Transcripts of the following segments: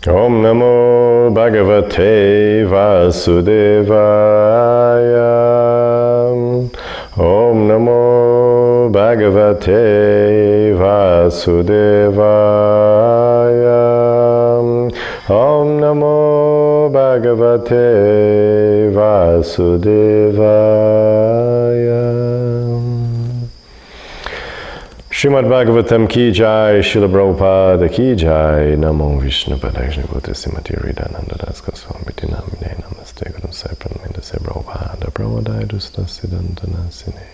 Om Namo Bhagavate Vasudevaya. Om Namo Bhagavate Vasudevaya. Om Namo Bhagavate Vasudevaya. Srimad Bhagavatam ki jai, Srila Prabhupada ki jai, Namo Vishnu Padakshni Bhute Srimati Hridayananda Das Goswamiti Namine Namaste Guru Sai Pranamita Se Prabhupada Pravodaya Dusta Siddhantana Sine.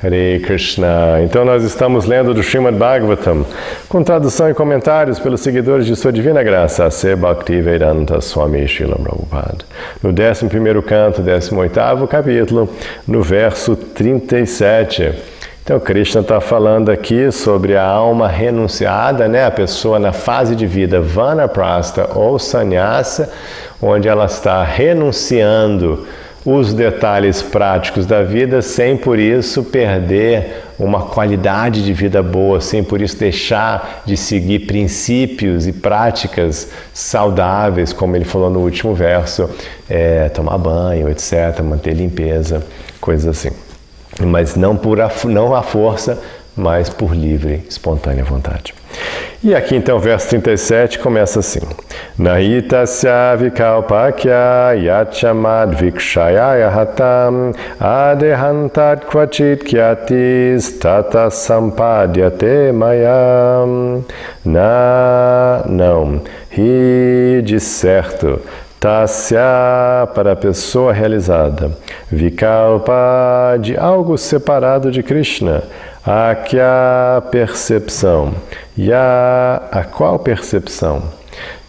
Hare Krishna. Então nós estamos lendo do Srimad Bhagavatam, com tradução e comentários pelos seguidores de Sua Divina Graça, A.C. Bhaktivedanta Swami Srila Prabhupada. No 11º canto, 18º capítulo, no verso 37. Então, Krishna está falando aqui sobre a alma renunciada, né? A pessoa na fase de vida vanaprastha ou sannyasa, onde ela está renunciando os detalhes práticos da vida, sem por isso perder uma qualidade de vida boa, sem por isso deixar de seguir princípios e práticas saudáveis, como ele falou no último verso, tomar banho, etc., manter limpeza, coisas assim. Mas não à força, mas por livre, espontânea vontade. E aqui então o verso 37 começa assim: Nahitasya vikalpakya yachamad vikshaya hatam adehantat kvachit kyatis tata sampadyate mayam. Não, ri de certo. Tasya, para a pessoa realizada. Vikalpa, de algo separado de Krishna. Akya, percepção. Ya, a qual percepção?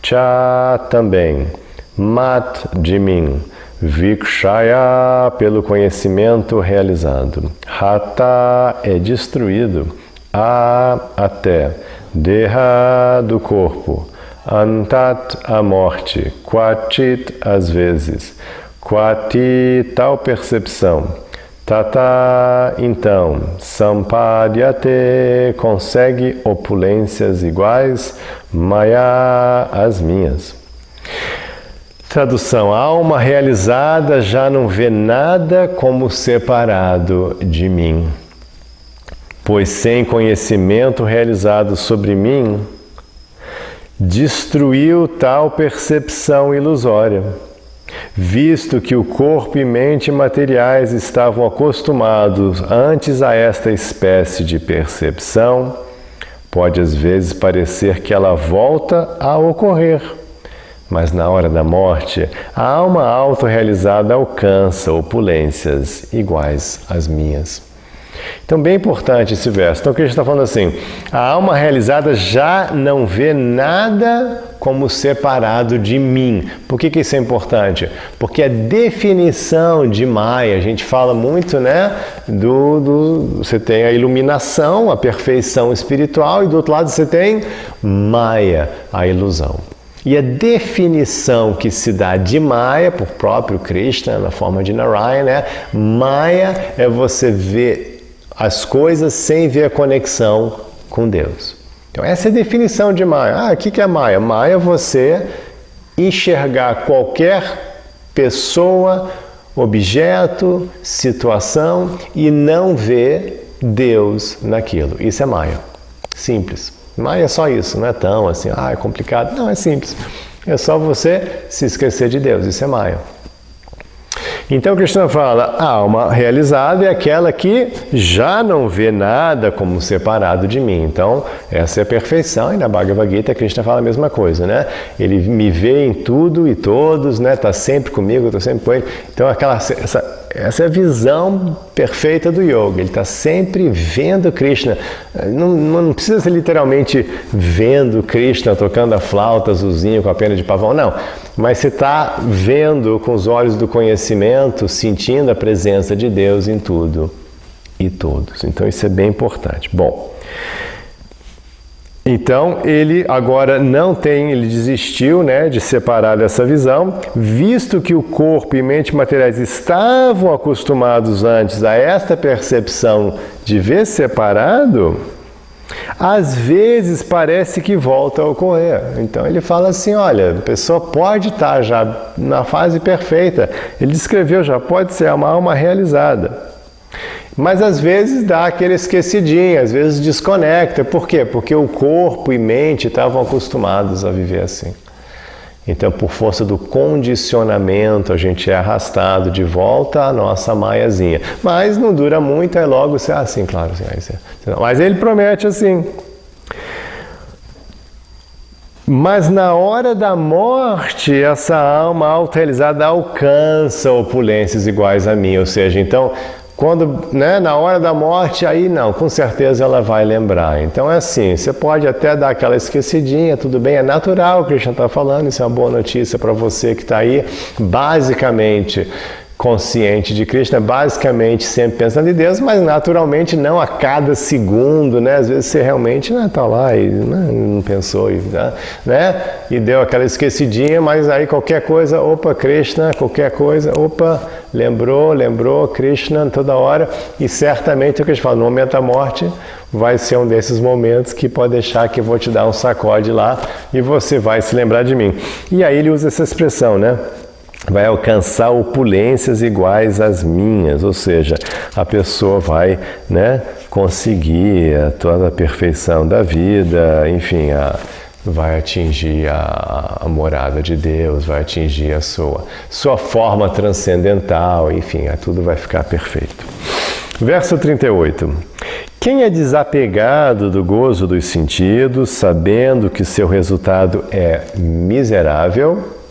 Cha, também. Mat, de mim. Vikshaya, pelo conhecimento realizado. Hata, é destruído. Até. Deha, do corpo. Antat, a morte. Kvachit, às vezes. Kvati, tal percepção. Tata, então. Sampadyate, consegue opulências iguais. Maya, as minhas. Tradução: a alma realizada já não vê nada como separado de mim. Pois sem conhecimento realizado sobre mim, destruiu tal percepção ilusória, visto que o corpo e mente materiais estavam acostumados antes a esta espécie de percepção. Pode às vezes parecer que ela volta a ocorrer, mas na hora da morte, a alma autorrealizada alcança opulências iguais às minhas. Então, bem importante esse verso. Então, o que a gente está falando assim: a alma realizada já não vê nada como separado de mim. Por que isso é importante? Porque a definição de Maya, a gente fala muito, né? Você tem a iluminação, a perfeição espiritual, e do outro lado você tem Maya, a ilusão. E a definição que se dá de Maya, por próprio Krishna, na forma de Narayana, né? Maya é você ver as coisas sem ver a conexão com Deus. Então essa é a definição de Maya. O que é Maya? Maya é você enxergar qualquer pessoa, objeto, situação e não ver Deus naquilo. Isso é Maya. Simples. Maya é só isso, não é tão assim, é complicado. Não, é simples. É só você se esquecer de Deus. Isso é Maya. Então, Krishna fala, a alma realizada é aquela que já não vê nada como separado de mim. Então, essa é a perfeição. E na Bhagavad Gita, Krishna fala a mesma coisa, né? Ele me vê em tudo e todos, né? Está sempre comigo, eu estou sempre com ele. Então, essa é a visão perfeita do yoga. Ele está sempre vendo Krishna. Não precisa ser literalmente vendo Krishna tocando a flauta azulzinho com a pena de pavão, não. Mas você está vendo com os olhos do conhecimento, sentindo a presença de Deus em tudo e todos. Então isso é bem importante. Bom, então ele agora ele desistiu, né, de separar dessa visão, visto que o corpo e mente materiais estavam acostumados antes a esta percepção de ver separado. Às vezes parece que volta a ocorrer. Então ele fala assim, olha, a pessoa pode estar já na fase perfeita. Ele descreveu, já pode ser uma alma realizada. Mas às vezes dá aquele esquecidinho, às vezes desconecta. Por quê? Porque o corpo e mente estavam acostumados a viver assim. Então, por força do condicionamento, a gente é arrastado de volta à nossa maiazinha. Mas não dura muito, aí logo você... Ah, sim, claro. Sim, aí você... Mas ele promete assim. Mas na hora da morte, essa alma auto-realizada alcança opulências iguais a mim. Ou seja, então... Quando, na hora da morte, aí não, com certeza ela vai lembrar. Então é assim, você pode até dar aquela esquecidinha, tudo bem, é natural, o Krishna está falando, isso é uma boa notícia para você que está aí, basicamente consciente de Krishna, basicamente sempre pensando em Deus, mas naturalmente não a cada segundo, né? Às vezes você realmente está lá e não pensou, e deu aquela esquecidinha, mas aí qualquer coisa, opa, Krishna, qualquer coisa, opa, lembrou, Krishna toda hora, e certamente o que a gente fala, no momento da morte, vai ser um desses momentos que pode deixar que eu vou te dar um sacode lá e você vai se lembrar de mim. E aí ele usa essa expressão, né? Vai alcançar opulências iguais às minhas, ou seja, a pessoa vai, conseguir toda a perfeição da vida, enfim, vai atingir a morada de Deus, vai atingir a sua forma transcendental, enfim, tudo vai ficar perfeito. Verso 38. Quem é desapegado do gozo dos sentidos, sabendo que seu resultado é miserável,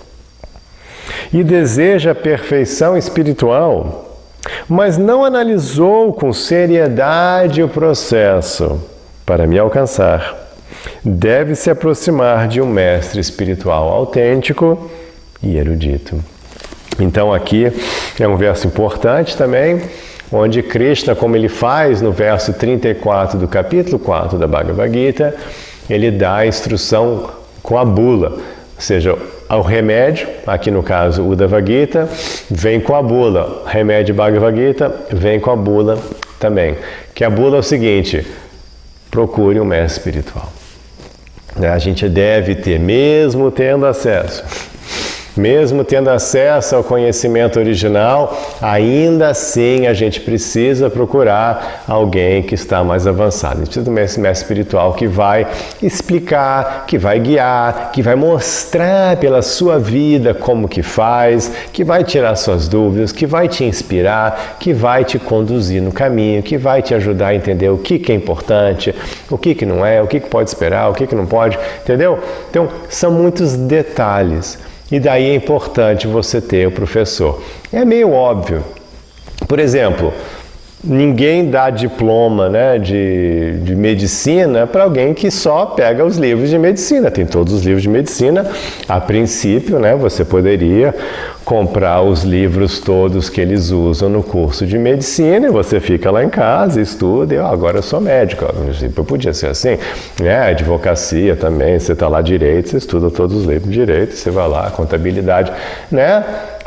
e deseja a perfeição espiritual, mas não analisou com seriedade o processo para me alcançar, deve se aproximar de um mestre espiritual autêntico e erudito. Então aqui é um verso importante também, onde Krishna, como ele faz no verso 34 do capítulo 4 da Bhagavad Gita, ele dá a instrução com a bula, ou seja, o remédio, aqui no caso o Uddhava Gita, vem com a bula. Remédio Bhagavad Gita vem com a bula também. Que a bula é o seguinte, procure um mestre espiritual. A gente deve ter, mesmo tendo acesso ao conhecimento original, ainda assim a gente precisa procurar alguém que está mais avançado. A gente precisa de um mestre espiritual que vai explicar, que vai guiar, que vai mostrar pela sua vida como que faz, que vai tirar suas dúvidas, que vai te inspirar, que vai te conduzir no caminho, que vai te ajudar a entender o que é importante, o que não é, o que pode esperar, o que não pode, entendeu? Então, são muitos detalhes. E daí é importante você ter o professor. É meio óbvio. Por exemplo, ninguém dá diploma de medicina para alguém que só pega os livros de medicina. Tem todos os livros de medicina. A princípio, você poderia comprar os livros todos que eles usam no curso de medicina e você fica lá em casa, estuda e agora eu sou médico. Eu podia ser assim, advocacia também, você está lá direito, você estuda todos os livros de direito, você vai lá, contabilidade,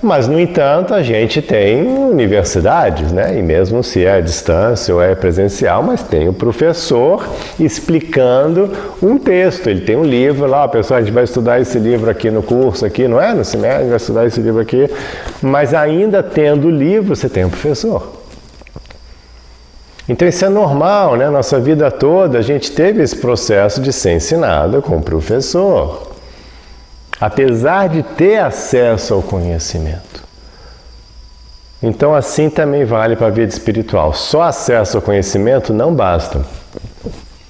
Mas, no entanto, a gente tem universidades, e mesmo se é à distância ou é presencial, mas tem o professor explicando um texto. Ele tem um livro lá, pessoal, a gente vai estudar esse livro aqui no curso, aqui, não é? No semestre, a gente vai estudar esse livro aqui. Mas ainda tendo o livro, você tem um professor. Então isso é normal, Nossa vida toda a gente teve esse processo de ser ensinado com o professor. Apesar de ter acesso ao conhecimento. Então assim também vale para a vida espiritual. Só acesso ao conhecimento não basta.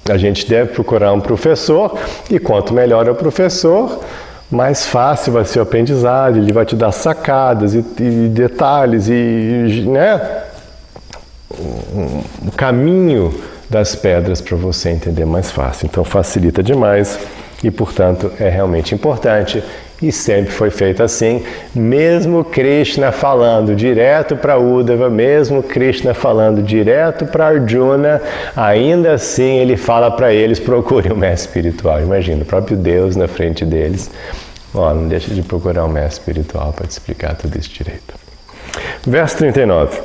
A gente deve procurar um professor e quanto melhor é o professor, mais fácil vai ser o aprendizado, ele vai te dar sacadas e detalhes o caminho das pedras para você entender mais fácil. Então facilita demais. E, portanto, é realmente importante e sempre foi feito assim, mesmo Krishna falando direto para Uddhava, mesmo Krishna falando direto para Arjuna, ainda assim ele fala para eles, procurem um mestre espiritual. Imagina, o próprio Deus na frente deles, não deixa de procurar um mestre espiritual para te explicar tudo isso direito. Verso 39.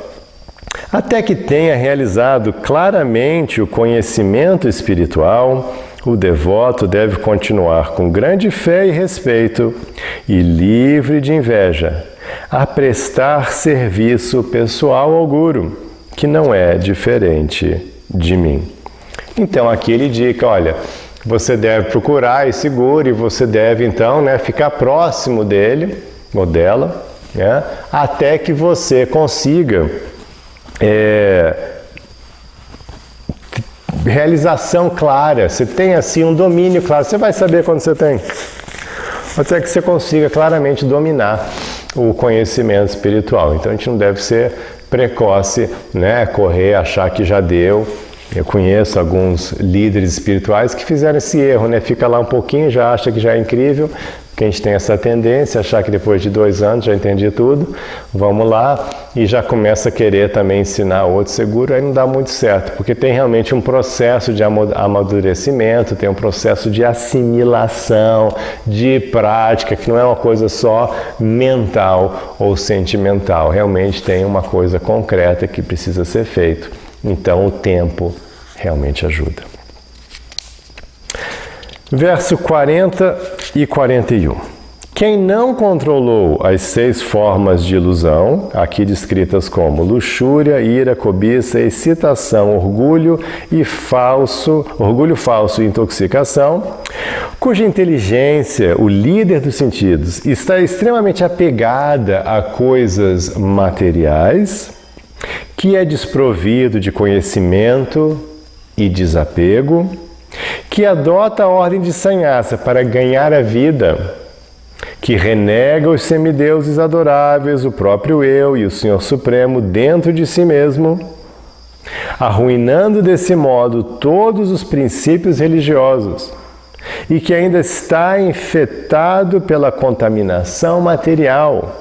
Até que tenha realizado claramente o conhecimento espiritual, o devoto deve continuar com grande fé e respeito e livre de inveja a prestar serviço pessoal ao Guru, que não é diferente de mim. Então aqui ele indica, olha, você deve procurar esse Guru e você deve então ficar próximo dele ou dela, até que você consiga realização clara, você tem assim um domínio claro, você vai saber quando você tem, até que você consiga claramente dominar o conhecimento espiritual. Então a gente não deve ser precoce, correr, achar que já deu. Eu conheço alguns líderes espirituais que fizeram esse erro, fica lá um pouquinho, já acha que já é incrível, que a gente tem essa tendência, achar que depois de 2 anos já entendi tudo, vamos lá, e já começa a querer também ensinar outro seguro, aí não dá muito certo, porque tem realmente um processo de amadurecimento, tem um processo de assimilação, de prática, que não é uma coisa só mental ou sentimental, realmente tem uma coisa concreta que precisa ser feito. Então o tempo realmente ajuda. Verso 40 e 41. Quem não controlou as 6 formas de ilusão, aqui descritas como luxúria, ira, cobiça, excitação, orgulho falso e intoxicação, cuja inteligência, o líder dos sentidos, está extremamente apegada a coisas materiais, que é desprovido de conhecimento e desapego, que adota a ordem de sannyasa para ganhar a vida, que renega os semideuses adoráveis, o próprio eu e o Senhor Supremo dentro de si mesmo, arruinando desse modo todos os princípios religiosos, e que ainda está infectado pela contaminação material,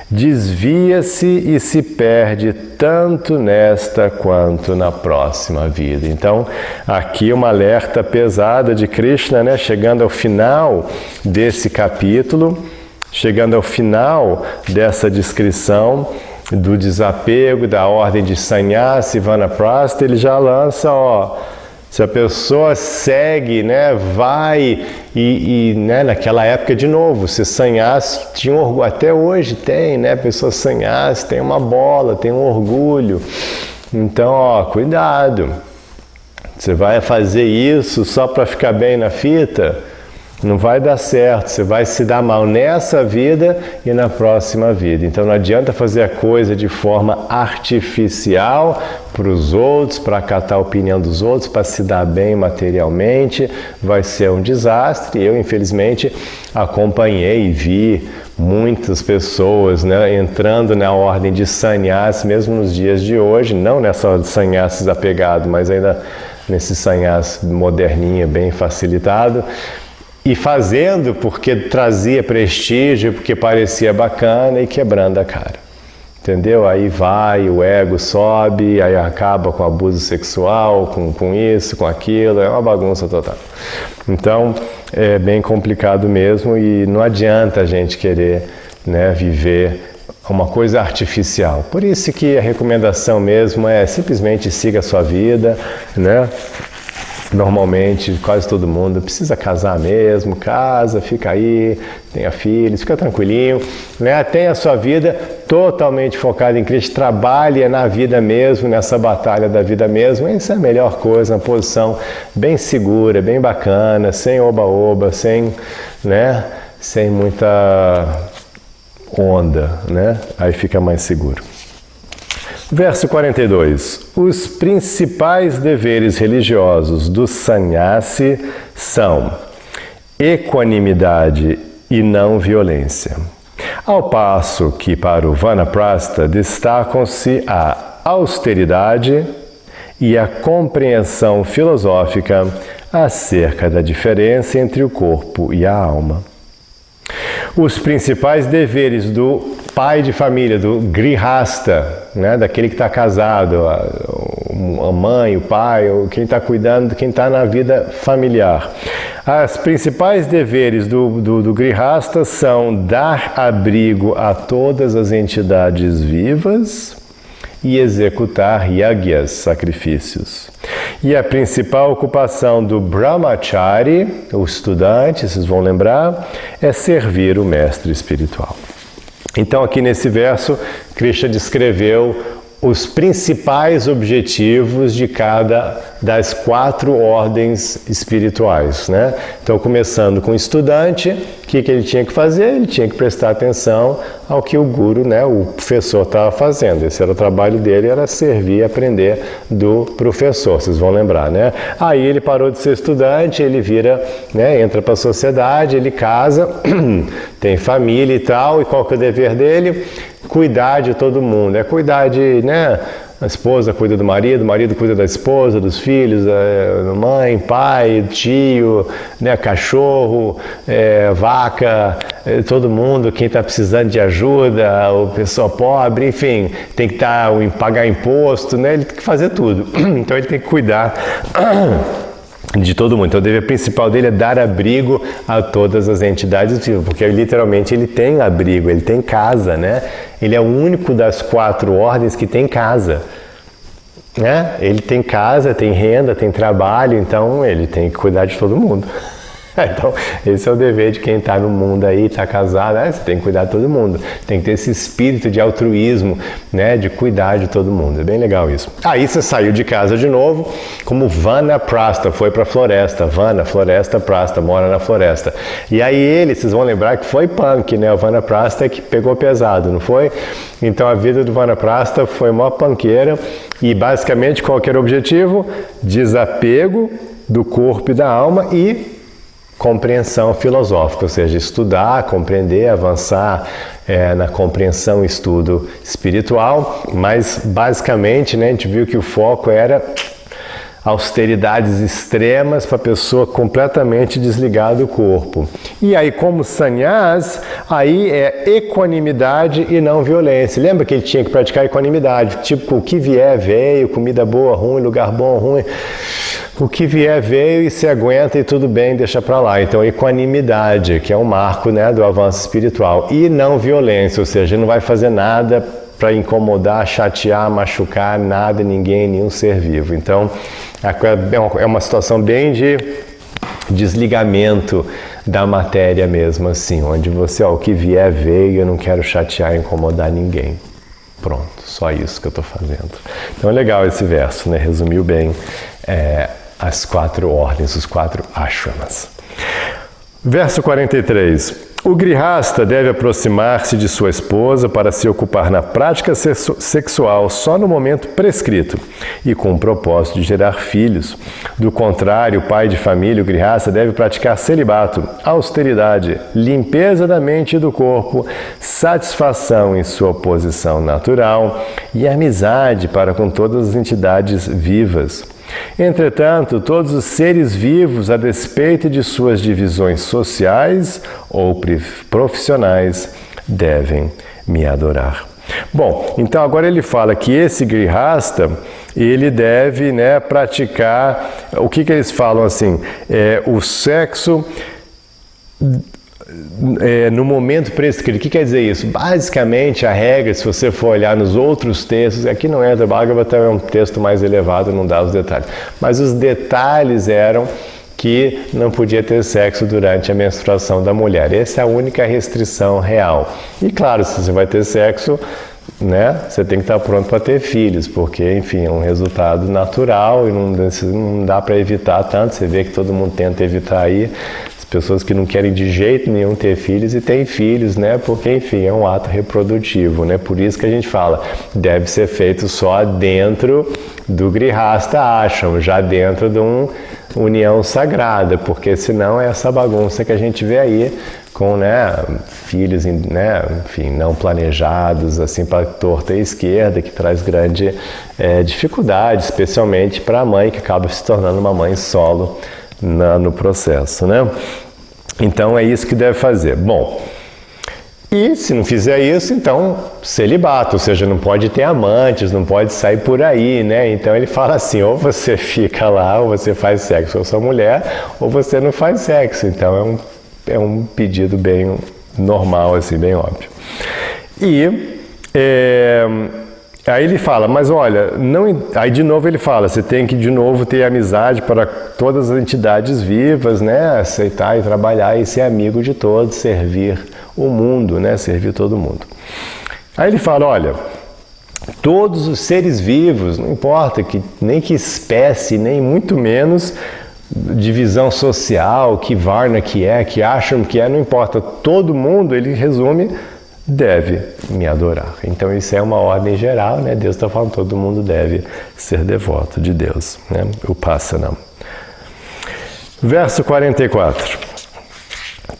desvia-se e se perde tanto nesta quanto na próxima vida. Então, aqui uma alerta pesada de Krishna, chegando ao final desse capítulo, chegando ao final dessa descrição do desapego, da ordem de sannyasa e vanaprastha, ele já lança, se a pessoa segue, vai naquela época de novo, se sannyasa tinha um orgulho, até hoje tem, pessoas sannyasa tem uma bola, tem um orgulho. Então, cuidado. Você vai fazer isso só para ficar bem na fita? Não vai dar certo, você vai se dar mal nessa vida e na próxima vida. Então não adianta fazer a coisa de forma artificial para os outros, para acatar a opinião dos outros, para se dar bem materialmente, vai ser um desastre. Eu, infelizmente, acompanhei e vi muitas pessoas entrando na ordem de sannyasa, mesmo nos dias de hoje, não nessa sannyasa desapegado, mas ainda nesse sannyasa moderninha, bem facilitado, e fazendo porque trazia prestígio, porque parecia bacana e quebrando a cara. Entendeu? Aí vai, o ego sobe, aí acaba com abuso sexual, com isso, com aquilo, é uma bagunça total. Então, é bem complicado mesmo e não adianta a gente querer viver uma coisa artificial. Por isso que a recomendação mesmo é simplesmente siga a sua vida, Normalmente, quase todo mundo precisa casar mesmo, casa, fica aí, tenha filhos, fica tranquilinho, Tenha a sua vida totalmente focada em Cristo, trabalhe na vida mesmo, nessa batalha da vida mesmo, essa é a melhor coisa, uma posição bem segura, bem bacana, sem oba-oba, sem muita onda, Aí fica mais seguro. Verso 42. Os principais deveres religiosos do sannyasi são equanimidade e não violência. Ao passo que para o vanaprastha destacam-se a austeridade e a compreensão filosófica acerca da diferença entre o corpo e a alma. Os principais deveres do pai de família, do grihasta, daquele que está casado, a mãe, o pai, ou quem está cuidando, quem está na vida familiar. Os principais deveres do grihasta são dar abrigo a todas as entidades vivas e executar yagyas, sacrifícios. E a principal ocupação do brahmachari, o estudante, vocês vão lembrar, é servir o mestre espiritual. Então aqui nesse verso, Krishna descreveu os principais objetivos de cada das 4 ordens espirituais, né? Então, começando com o estudante, o que ele tinha que fazer? Ele tinha que prestar atenção ao que o guru, né, o professor estava fazendo. Esse era o trabalho dele, era servir e aprender do professor, vocês vão lembrar, né? Aí ele parou de ser estudante, ele vira, né, entra para a sociedade, ele casa, tem família e tal, e qual que é o dever dele? Cuidar de todo mundo, é cuidar de, né, a esposa cuida do marido, o marido cuida da esposa, dos filhos, mãe, pai, tio, né, cachorro, vaca, todo mundo, quem está precisando de ajuda, o pessoal pobre, enfim, tem que pagar imposto, né, ele tem que fazer tudo, então ele tem que cuidar de todo mundo. Então o dever principal dele é dar abrigo a todas as entidades vivas, porque literalmente ele tem abrigo, ele tem casa, né? Ele é o único das 4 ordens que tem casa, né? Ele tem casa, tem renda, tem trabalho, então ele tem que cuidar de todo mundo. Então, esse é o dever de quem está no mundo aí, está casado, né? Você tem que cuidar de todo mundo. Tem que ter esse espírito de altruísmo, né? De cuidar de todo mundo. É bem legal isso. Aí você saiu de casa de novo, como Vanaprastha, foi para a floresta. Vana, floresta, Prastha, mora na floresta. E aí ele, vocês vão lembrar que foi punk, né? O Vanaprastha que pegou pesado, não foi? Então a vida do Vanaprastha foi uma panqueira e basicamente qual que era o objetivo? Desapego do corpo e da alma e compreensão filosófica, ou seja, estudar, compreender, avançar na compreensão e estudo espiritual, mas basicamente, né, a gente viu que o foco era austeridades extremas para a pessoa completamente desligar do corpo. E aí, como sannyas, aí é equanimidade e não violência. Lembra que ele tinha que praticar equanimidade, tipo, o que vier veio, comida boa, ruim, lugar bom, ruim. O que vier veio e se aguenta e tudo bem, deixa para lá. Então, equanimidade, que é um marco, né, do avanço espiritual. E não violência, ou seja, não vai fazer nada para incomodar, chatear, machucar nada, ninguém, nenhum ser vivo. Então, é uma situação bem de desligamento da matéria mesmo, assim, onde você, o que vier veio, eu não quero chatear, incomodar ninguém. Pronto, só isso que eu estou fazendo. Então é legal esse verso, né? Resumiu bem as 4 ordens, os 4 ashramas. Verso 43. O grihasta deve aproximar-se de sua esposa para se ocupar na prática sexual só no momento prescrito e com o propósito de gerar filhos. Do contrário, o pai de família, o grihasta, deve praticar celibato, austeridade, limpeza da mente e do corpo, satisfação em sua posição natural e amizade para com todas as entidades vivas. Entretanto, todos os seres vivos, a despeito de suas divisões sociais ou profissionais, devem me adorar. Bom, então agora ele fala que esse grihasta, ele deve, né, praticar, o que eles falam assim, o sexo no momento prescrito. O que quer dizer isso? Basicamente, a regra, se você for olhar nos outros textos, aqui não entra, Bhagavatam é um texto mais elevado, não dá os detalhes, mas os detalhes eram que não podia ter sexo durante a menstruação da mulher. Essa é a única restrição real. E claro, se você vai ter sexo, né, você tem que estar pronto para ter filhos, porque, enfim, é um resultado natural e não dá para evitar tanto. Você vê que todo mundo tenta evitar aí, pessoas que não querem de jeito nenhum ter filhos e têm filhos, né? Porque, enfim, é um ato reprodutivo, né? Por isso que a gente fala, deve ser feito só dentro do grihasta ashram, já dentro de uma união sagrada, porque senão é essa bagunça que a gente vê aí com, né, filhos, né, enfim, não planejados, assim, para torta e esquerda, que traz grande dificuldade, especialmente para a mãe, que acaba se tornando uma mãe solo no processo, né? Então é isso que deve fazer. Bom, e se não fizer isso, então celibato, ou seja, não pode ter amantes, não pode sair por aí, né? Então ele fala assim, ou você fica lá, ou você faz sexo com sua mulher, ou você não faz sexo. Então é um pedido bem normal, assim, bem óbvio. E Aí ele fala, mas olha, não... aí de novo ele fala, você tem que de novo ter amizade para todas as entidades vivas, né? Aceitar e trabalhar e ser amigo de todos, servir o mundo, né? Servir todo mundo. Aí ele fala, olha, todos os seres vivos, não importa nem que espécie, nem muito menos divisão social, que varna que é, que acham que é, não importa, todo mundo, ele resume, deve me adorar. Então isso é uma ordem geral, né? Deus está falando, todo mundo deve ser devoto de Deus, né? O Upasana. Verso 44.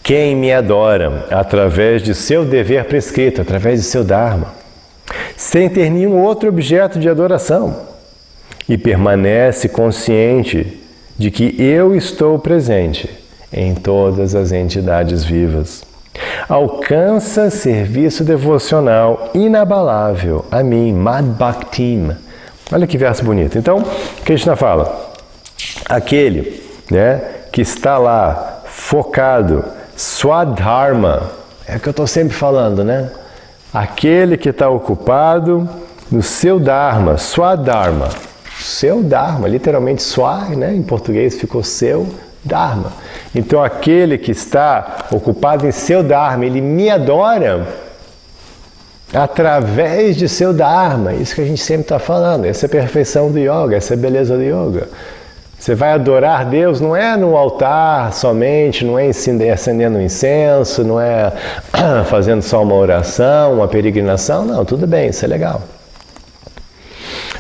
Quem me adora através de seu dever prescrito, através de seu Dharma, sem ter nenhum outro objeto de adoração, e permanece consciente de que eu estou presente em todas as entidades vivas, alcança serviço devocional inabalável a mim, Mad Bhaktim. Olha que verso bonito. Então, Krishna fala, aquele, né, que está lá focado, Swadharma, é o que eu estou sempre falando, né? Aquele que está ocupado no seu Dharma, Swadharma. Seu Dharma, literalmente Swa, né? Em português ficou seu Dharma. Então aquele que está ocupado em seu Dharma, ele me adora através de seu Dharma. Isso que a gente sempre está falando, essa é a perfeição do yoga, essa é a beleza do yoga. Você vai adorar Deus, não é no altar somente, não é acendendo incenso, não é fazendo só uma oração, uma peregrinação, não, tudo bem, isso é legal.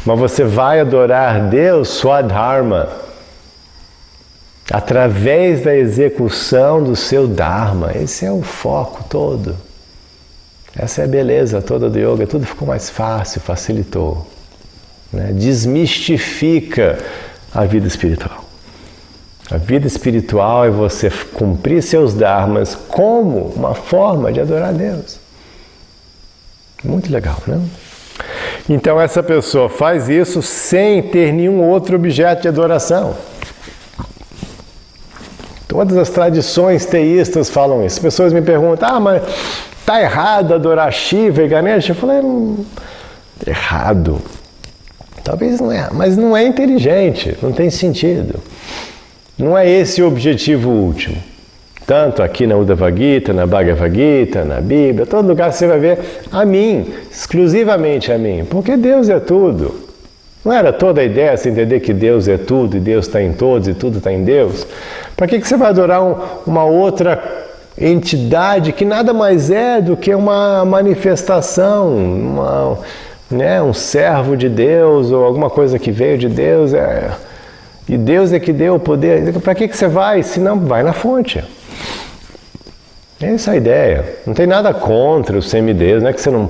Mas você vai adorar Deus, Swadharma, através da execução do seu Dharma. Esse é o foco todo. Essa é a beleza toda do yoga, tudo ficou mais fácil, facilitou, né? Desmistifica a vida espiritual. A vida espiritual é você cumprir seus dharmas como uma forma de adorar a Deus. Muito legal, né? Então essa pessoa faz isso sem ter nenhum outro objeto de adoração. Todas as tradições teístas falam isso. As pessoas me perguntam, mas está errado adorar Shiva e Ganesha? Eu falei, errado. Talvez não é, mas não é inteligente, não tem sentido. Não é esse o objetivo último. Tanto aqui na Uddhava Gita, na Bhagavad Gita, na Bíblia, todo lugar você vai ver a mim, exclusivamente a mim, porque Deus é tudo. Não era toda a ideia você entender que Deus é tudo e Deus está em todos e tudo está em Deus? Para que você vai adorar uma outra entidade que nada mais é do que uma manifestação, um servo de Deus ou alguma coisa que veio de Deus, e Deus é que deu o poder. Para que você vai? Se não, vai na fonte. Essa é a ideia. Não tem nada contra o semideus, não é que você não...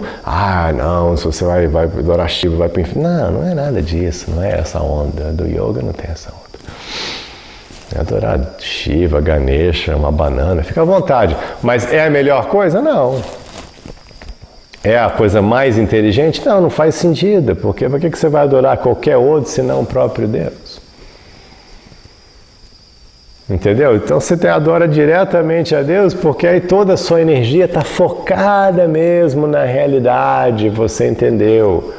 não, se você vai adorar Shiva, vai para o inferno. Não é nada disso, não é essa onda. Do yoga não tem essa onda. Adorar Shiva, Ganesha, uma banana, fica à vontade. Mas é a melhor coisa? Não. É a coisa mais inteligente? Não faz sentido. Porque para que você vai adorar qualquer outro senão o próprio Deus? Entendeu? Então você adora diretamente a Deus porque aí toda a sua energia está focada mesmo na realidade. Você entendeu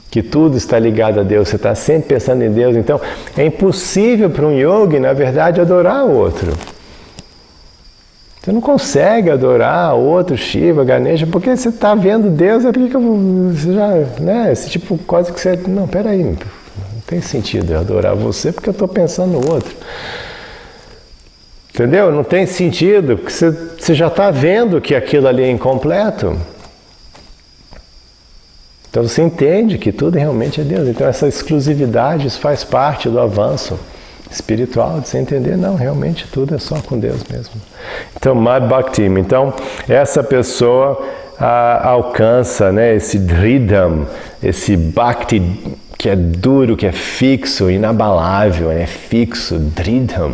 que tudo está ligado a Deus. Você está sempre pensando em Deus. Então é impossível para um yogi, na verdade, adorar o outro. Você não consegue adorar outro Shiva, Ganesha, porque você está vendo Deus, é porque você já, né? Esse tipo, quase que você... Não, peraí, não tem sentido eu adorar você porque eu estou pensando no outro. Entendeu? Não tem sentido, porque você já está vendo que aquilo ali é incompleto. Então você entende que tudo realmente é Deus. Então essa exclusividade, isso faz parte do avanço espiritual, de você entender, não, realmente tudo é só com Deus mesmo. Então, Mad Bhaktim. Então, essa pessoa alcança, né, esse Dridam, esse Bhakti que é duro, que é fixo, inabalável, é fixo, Dridam.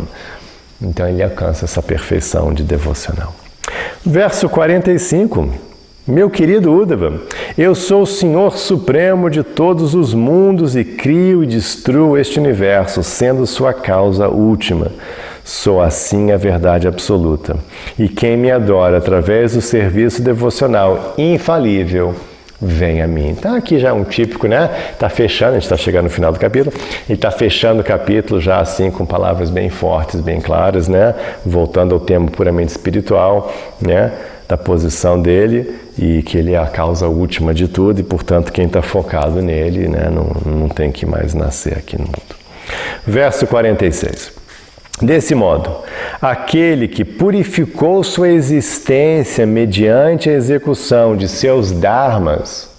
Então, ele alcança essa perfeição de devocional. Verso 45. Meu querido Uddhava, eu sou o Senhor Supremo de todos os mundos e crio e destruo este universo, sendo sua causa última. Sou assim a verdade absoluta. E quem me adora através do serviço devocional infalível vem a mim. Então aqui já é um típico, né? Está fechando, a gente está chegando no final do capítulo, ele está fechando o capítulo já assim com palavras bem fortes, bem claras, né? Voltando ao tema puramente espiritual, né? Da posição dele e que ele é a causa última de tudo e, portanto, quem está focado nele, né? Não tem que mais nascer aqui no mundo. Verso 46. Desse modo, aquele que purificou sua existência mediante a execução de seus dharmas,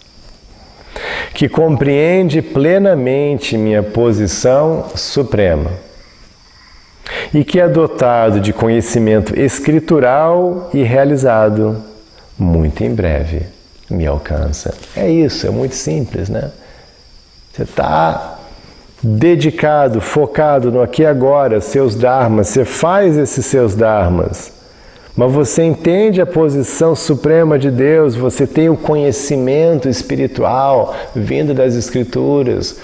que compreende plenamente minha posição suprema e que é dotado de conhecimento escritural e realizado, muito em breve me alcança. É isso, é muito simples, né? Você está dedicado, focado no aqui e agora, seus dharmas, você faz esses seus dharmas, mas você entende a posição suprema de Deus, você tem o conhecimento espiritual vindo das Escrituras,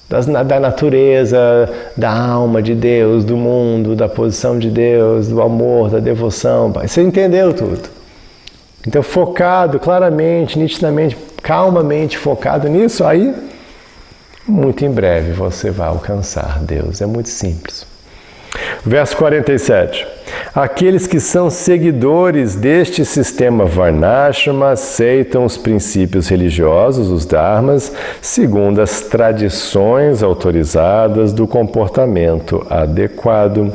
da natureza, da alma de Deus, do mundo, da posição de Deus, do amor, da devoção. Você entendeu tudo. Então, focado claramente, nitidamente, calmamente focado nisso, aí, muito em breve você vai alcançar Deus. É muito simples. Verso 47. Aqueles que são seguidores deste sistema Varnashrama aceitam os princípios religiosos, os dharmas, segundo as tradições autorizadas do comportamento adequado.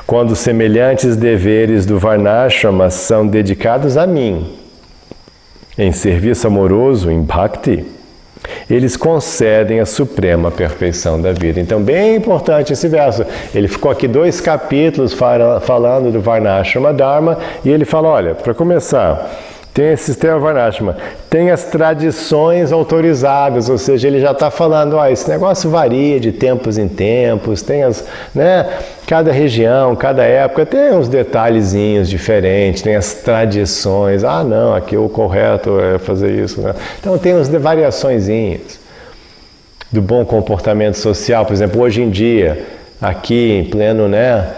Quando semelhantes deveres do Varnashrama são dedicados a mim, em serviço amoroso, em bhakti, eles concedem a suprema perfeição da vida. Então, bem importante esse verso. Ele ficou aqui 2 capítulos falando do Varnashrama Dharma, e ele fala, olha, para começar, tem esse sistema Varnashrama, tem as tradições autorizadas, ou seja, ele já está falando, esse negócio varia de tempos em tempos, tem as, né, cada região, cada época tem uns detalhezinhos diferentes, tem as tradições, não, aqui o correto é fazer isso, né? Então tem umas variaçõezinhas do bom comportamento social. Por exemplo, hoje em dia, aqui em pleno, né,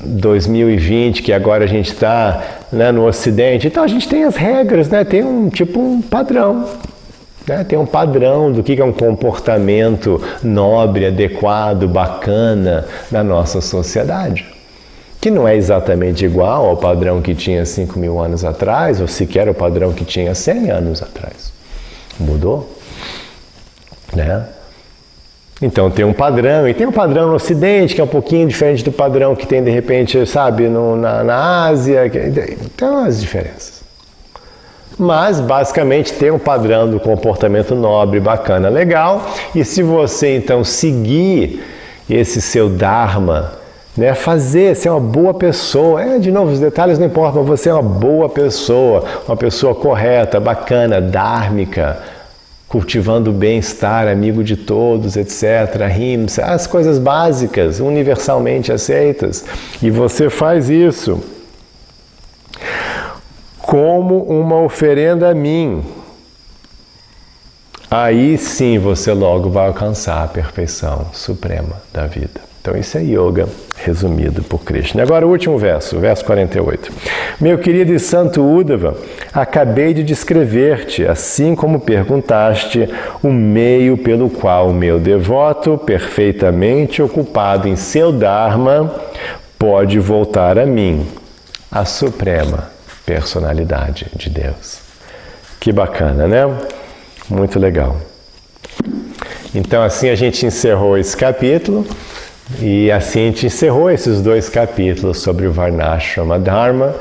2020, que agora a gente está, né, no Ocidente, então a gente tem as regras, né, tem um padrão, né, tem um padrão do que é um comportamento nobre, adequado, bacana na nossa sociedade, que não é exatamente igual ao padrão que tinha 5.000 anos atrás, ou sequer o padrão que tinha 100 anos atrás. Mudou, né? Então tem um padrão, e tem um padrão no Ocidente que é um pouquinho diferente do padrão que tem de repente, sabe, na Ásia, tem umas diferenças. Mas basicamente tem um padrão do comportamento nobre, bacana, legal, e se você então seguir esse seu Dharma, né, ser uma boa pessoa, de novo, os detalhes não importam, mas você é uma boa pessoa, uma pessoa correta, bacana, dhármica, cultivando o bem-estar, amigo de todos, etc., rimsa, as coisas básicas, universalmente aceitas. E você faz isso como uma oferenda a mim. Aí sim você logo vai alcançar a perfeição suprema da vida. Então isso é yoga resumido por Krishna. Agora o último verso, verso 48. Meu querido e santo Uddhava, acabei de descrever-te, assim como perguntaste, o meio pelo qual o meu devoto, perfeitamente ocupado em seu Dharma, pode voltar a mim, a suprema personalidade de Deus. Que bacana, né? Muito legal. Então assim a gente encerrou esse capítulo. E assim a gente encerrou esses 2 capítulos sobre o Varnashrama Dharma.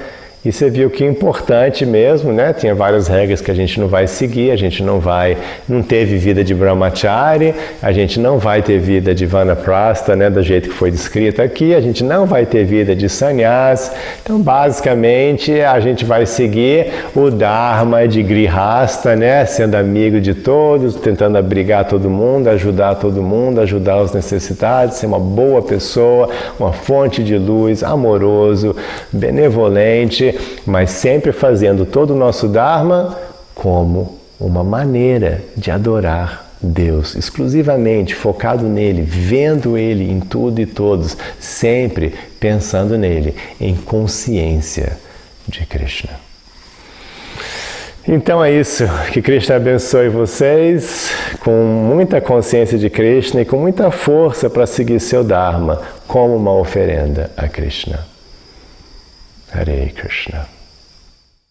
E você viu que é importante mesmo, né? Tinha várias regras que a gente não vai seguir, a gente não teve vida de Brahmachari, a gente não vai ter vida de Vanaprastha, né? Do jeito que foi descrito aqui, a gente não vai ter vida de Sannyas. Então, basicamente, a gente vai seguir o Dharma de Grihastha, né? Sendo amigo de todos, tentando abrigar todo mundo, ajudar os necessitados, ser uma boa pessoa, uma fonte de luz, amoroso, benevolente, mas sempre fazendo todo o nosso Dharma como uma maneira de adorar Deus, exclusivamente focado nele, vendo ele em tudo e todos, sempre pensando nele, em consciência de Krishna. Então é isso, que Krishna abençoe vocês com muita consciência de Krishna e com muita força para seguir seu Dharma como uma oferenda a Krishna. Hare Krishna.